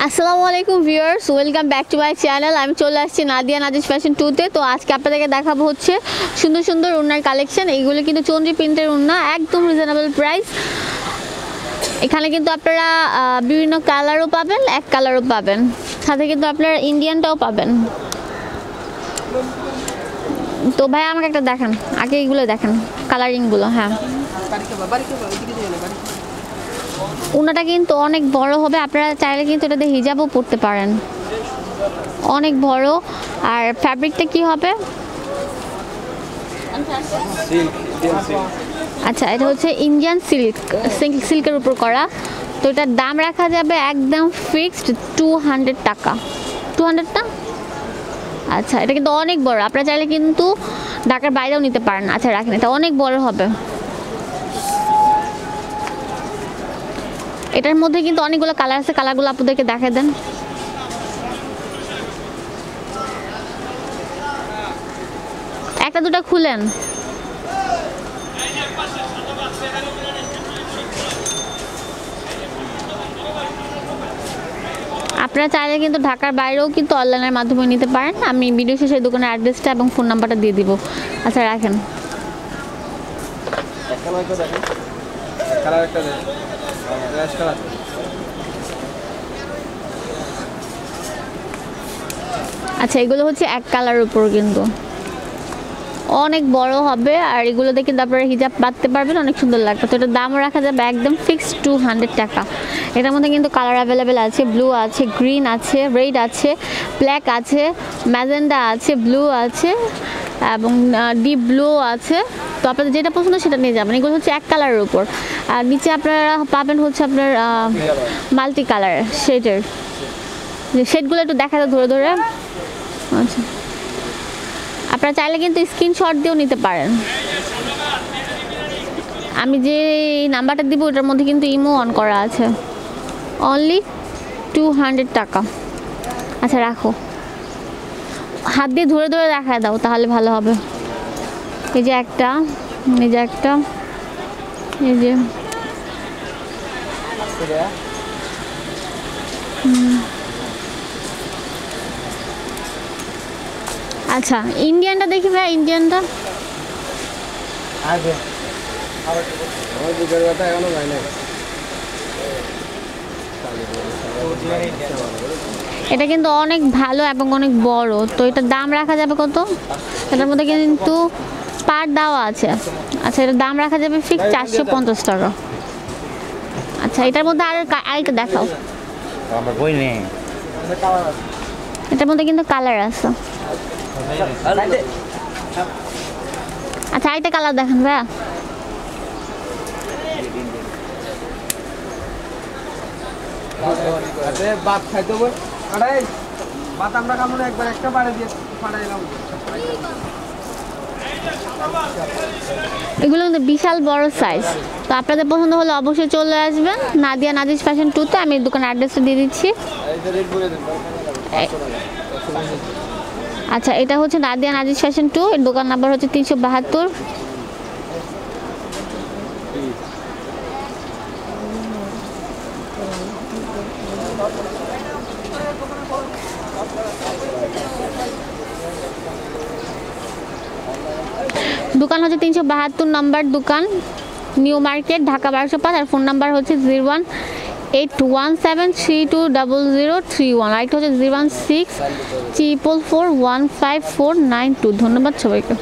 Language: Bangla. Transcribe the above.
আসসালামু আলাইকুম viewers, welcome back to my channel. আমি চলে আসছি নাদিয়া নাজিস ফ্যাশন 2-তে। তো আজকে আপনাদেরকে দেখাবো হচ্ছে সুন্দর সুন্দর ওড়নার কালেকশন। এইগুলো কিন্তু চন্দ্রি প্রিন্টের ওড়না, একদম রিজনেবল প্রাইস। এখানে কিন্তু আপনারা বিভিন্ন কালারও পাবেন, এক কালারও পাবেন, সাথে কিন্তু আপনারা ইন্ডিয়ানটাও পাবেন। তো ভাই আমাকে একটা দেখান, আগে এইগুলো দেখেন কালারিংগুলো। হ্যাঁ, ওড়নাটা কিন্তু অনেক বড় হবে, আপনারা চাইলে কিন্তু এটাতে হিজাবও পরতে পারেন, অনেক বড়। আর ফ্যাব্রিকটা কি হবে? আচ্ছা, এটা হচ্ছে ইন্ডিয়ান সিল্কের উপর করা। তো এটার দাম রাখা যাবে একদম ফিক্সড 200 টাকা। 200 না? আচ্ছা, এটা কিন্তু অনেক বড়, আপনারা চাইলে কিন্তু ঢাকার বাইরেও নিতে পারেন। আচ্ছা রাখেন, এটা অনেক বড় হবে। এটার মধ্যে কিন্তু অনেকগুলো কালার আছে, কালারগুলো আপনাদেরকে দেখাই দেন। একটা দুটো খুলেন। আপনারা চাইলে কিন্তু ঢাকার বাইরেও কিন্তু অনলাইনের মাধ্যমে নিতে পারেন। আমি ভিডিও শেষে দোকানের অ্যাড্রেসটা এবং ফোন নাম্বারটা দিয়ে দিব। আচ্ছা রাখেন। আচ্ছা, এগুলো হচ্ছে এক কালারের উপর, কিন্তু অনেক বড় হবে। আর এগুলোতে কিন্তু আপনারা হিজাব বাঁধতে পারবেন, অনেক সুন্দর লাগবে। তো এটার দামও রাখা যাবে একদম ফিক্সড 200 টাকা। এটার মধ্যে কিন্তু কালার অ্যাভেলেবেল আছে, ব্লু আছে, গ্রিন আছে, রেড আছে, ব্ল্যাক আছে, ম্যাজেন্ডা আছে, ব্লু আছে এবং ডিপ ব্লু আছে। তো আপনাদের যেটা পছন্দ সেটা নিয়ে যাবেন। এগুলো হচ্ছে এক কালারের উপর। আর নিচে আপনারা পাবেন হচ্ছে আপনার মাল্টি কালার শেডের। শেডগুলো একটু দেখা যায় ধরে ধরে। আচ্ছা, আপনারা চাইলে কিন্তু স্ক্রিনশট দিয়েও নিতে পারেন। আমি যে নাম্বারটা দিব ওটার মধ্যে কিন্তু ইমো অন করা আছে। অনলি 200 টাকা। আচ্ছা রাখো, হাত দিয়ে ধরে ধরে দেখায় দাও, তাহলে ভালো হবে। এই যে একটা, এই যে একটা, এই যে আচ্ছা, ইন্ডিয়ানটা দেখি ভাই, ইন্ডিয়ানটা। এটা কিন্তু অনেক ভালো এবং অনেক বড়। তো এটার দাম রাখা যাবে কত? এটার মধ্যে কিন্তু পার দেওয়া আছে। আচ্ছা, এটার দাম রাখা যাবে ফিক্স 450 টাকা। আচ্ছা, এটার মধ্যে আরেকটা দেখাও। এটার মধ্যে কিন্তু কালার আছে। আচ্ছা, আরেকটা কালার দেখান ভাইয়া। এগুলো কিন্তু বিশাল বড় সাইজ। তো আপনাদের পছন্দ হলে অবশ্যই চলে আসবেন নাদিয়া নাজিস ফ্যাশন 2-তে। আমি দোকানের অ্যাড্রেসটা দিয়ে দিচ্ছি। আচ্ছা, এটা হচ্ছে নাদিয়া নাজিস ফ্যাশন 2, এর দোকান নাম্বার হচ্ছে 372। দোকান হচ্ছে 372 নম্বর দোকান, নিউ মার্কেট, ঢাকা 1205। আর ফোন নাম্বার হচ্ছে 01817320031। আর একটা হচ্ছে 01644415492। ধন্যবাদ সবাইকে।